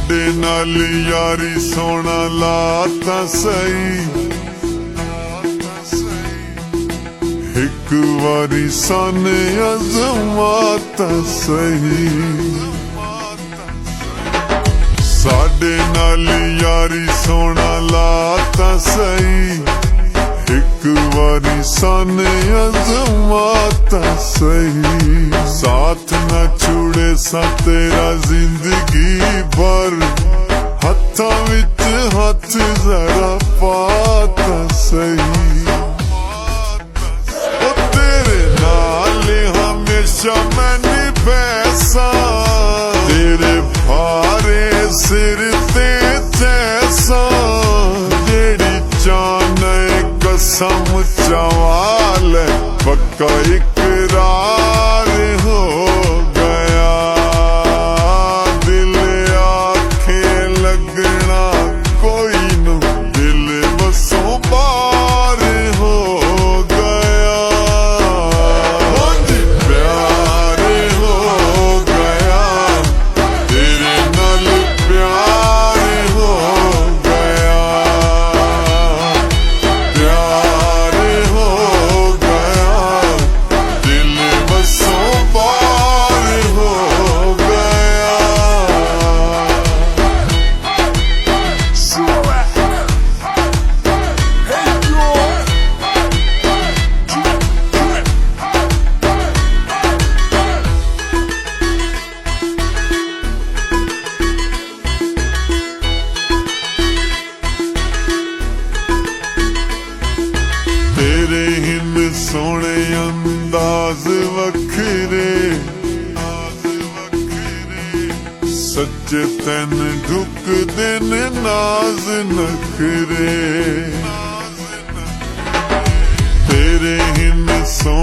साडे नाल यारी सोना लाता सही, एक बारी साने अजमाता सही। साडे नाल यारी सोना लाता सही, एक बारी साने अजमाता सही। साथ न छुड़े सा तेरा जिंदगी भर, हत्था विच हथ जरा पाता सही। ओ तेरे नाल हमेशा मैंने पैसा, तेरे भारे सिर ते जैसा, जेड़ी चाने कसम चवाल पक्का इकरार हो गया। दिल आखे लगना कोई नू, दिल बसों बार हो गया। प्यार हो गया, तेरे नाल प्यार हो गया। प्यार हो गया, दिल बसों बार हो गया। तेरे हिन सोने अंदाज वखरे, सच्चे तैन ढुक दिन नाज नखरे। तेरे हिन सोने